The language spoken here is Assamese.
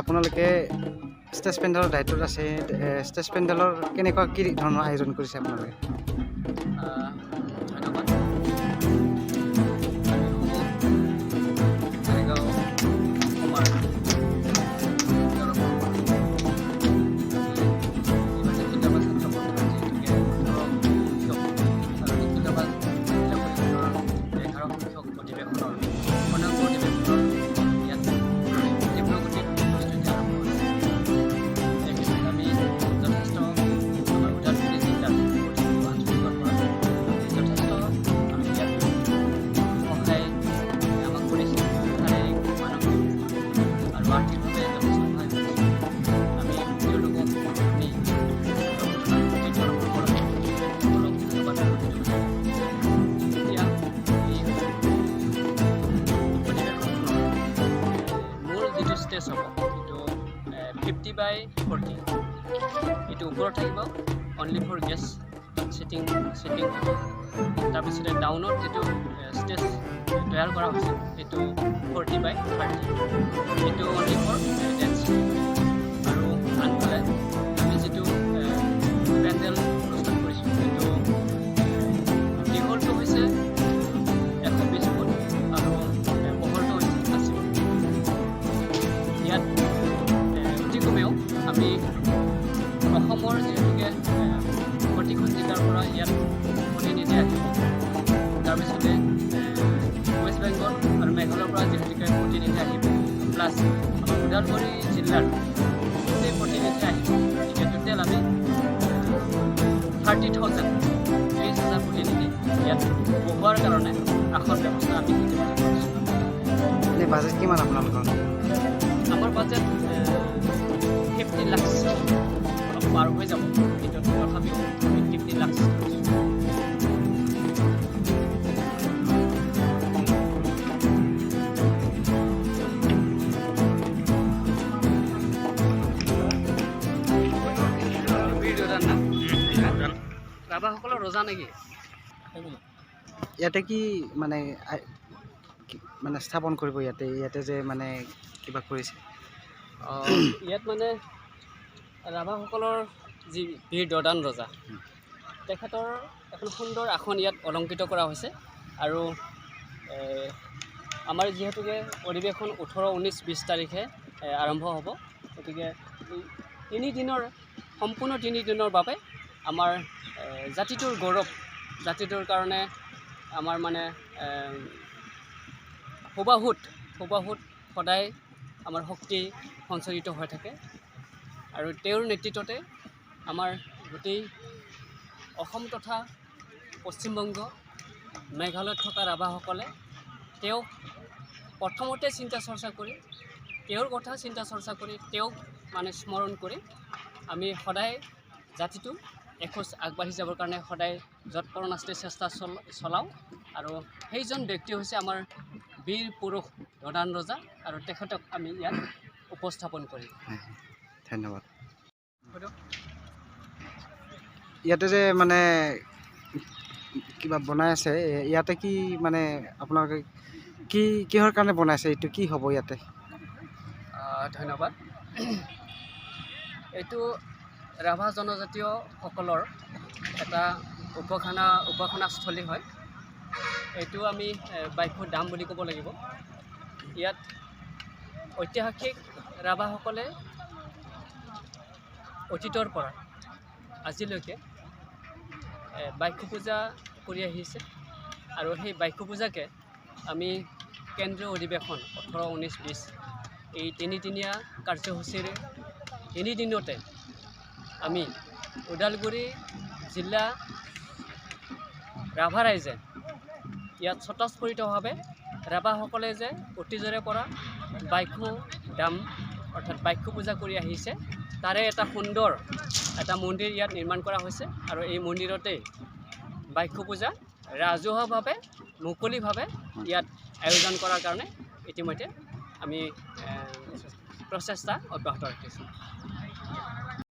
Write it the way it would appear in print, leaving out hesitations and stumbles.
আপোনালোকে ষ্টেজ পেণ্ডেলৰ দায়িত্বত আছে ষ্টেজ পেণ্ডেলৰ কেনেকুৱা কি ধৰণৰ আয়োজন কৰিছে আপোনালোকে ধন্যবাদ ষ্টেজ হ'ব এইটো 50/40 এইটো ওপৰত থাকিব অনলি ফৰ গেষ্ট চিটিং তাৰপিছতে ডাউনত যিটো ষ্টেজ তৈয়াৰ কৰা হৈছে এইটো 40/30 এইটো অনলি ফৰ ডেন্স আৰু আনফালে আমি যিটো পেণ্ডেল অনুষ্ঠান কৰিছোঁ এইটো দীঘলটো হৈছে 120 ফুট আৰু বহলটো হৈছে 80 ফুট ইয়াত অতি কমেও আমি অসমৰ যিহেতুকে প্ৰতিখন জিলাৰ পৰা ইয়াত প্ৰতিনিধি আহিব তাৰপিছতে ৱেষ্ট বেংগল আৰু মেঘালয়ৰ পৰা যিহেতুকে প্ৰতিনিধি আহিব প্লাছ আমাৰ ওদালগুৰি জিলাৰ গোটেই প্ৰতিনিধি আহিব গতিকে টোটেল আমি 30,000 প্ৰতিনিধি ইয়াত বহোৱাৰ কাৰণে আখৰ ব্যৱস্থা আমি কৰিছোঁ। এনে বাজেট কিমান আপোনালোকৰ আমাৰ বাজেট 50 লাখ অলপ পাৰ হৈ যাব কিন্তু তথাপিও 50 লাখ ৰাভাসকলৰ ৰজা নেকি ইয়াতে কি মানে স্থাপন কৰিব ইয়াতে যে মানে কিবা কৰিছে ইয়াত মানে ৰাভাসকলৰ যি বীৰ দদান ৰজা তেখেতৰ এখন সুন্দৰ আসন ইয়াত অলংকৃত কৰা হৈছে আৰু আমাৰ যিহেতুকে অধিৱেশন 18, 19, 20 তাৰিখে আৰম্ভ হ'ব গতিকে সম্পূৰ্ণ 3 দিনৰ বাবে আমাৰ জাতিটোৰ গৌৰৱ জাতিটোৰ কাৰণে আমাৰ মানে সুবাহুত সদায় আমাৰ শক্তি সঞ্চাৰিত হৈ থাকে আৰু তেওঁৰ নেতৃত্বতে আমাৰ গোটেই অসম তথা পশ্চিমবংগ মেঘালয়ত থকা ৰাভাসকলে তেওঁক প্ৰথমতে চিন্তা চৰ্চা কৰি তেওঁৰ কথা চিন্তা চৰ্চা কৰি তেওঁক মানে স্মৰণ কৰি আমি সদায় জাতিটো এখোজ আগবাঢ়ি যাবৰ কাৰণে সদায় যৎপৰোনাস্তি চেষ্টা চলাওঁ আৰু সেইজন ব্যক্তি হৈছে আমাৰ বীৰ পুৰুষ দদান ৰজা আৰু তেখেতক আমি ইয়াত উপস্থাপন কৰিম ধন্যবাদ ইয়াতে যে মানে কিবা বনাই আছে ইয়াতে কি মানে আপোনালোকে কিহৰ কাৰণে বনাইছে এইটো কি হ'ব ইয়াতে ধন্যবাদ এইটো ৰাভা জনজাতীয়সকলৰ এটা উপাসনাস্থলী হয় এইটো আমি বাইকু দাম বুলি ক'ব লাগিব ইয়াত ঐতিহাসিক ৰাভাসকলে অতীতৰ পৰা আজিলৈকে বাইকু পূজা কৰি আহিছে আৰু সেই বাইকু পূজাকে আমি কেন্দ্ৰীয় অধিৱেশন 18, 19, 20 এই 3দিনীয়া কাৰ্যসূচীৰে 3 দিনতে আমি ওদালগুৰি জিলা ৰাভা ৰাইজে ইয়াত স্বতঃস্ফূৰ্তভাৱে ৰাভাসকলে যে অতীজৰে পৰা বাইকু দাম অৰ্থাৎ বাইকু পূজা কৰি আহিছে তাৰে এটা সুন্দৰ এটা মন্দিৰ ইয়াত নিৰ্মাণ কৰা হৈছে আৰু এই মন্দিৰতে বাইকু পূজা ৰাজহুৱাভাৱে মুকলিভাৱে ইয়াত আয়োজন কৰাৰ কাৰণে ইতিমধ্যে আমি প্ৰচেষ্টা অব্যাহত ৰাখিছোঁ।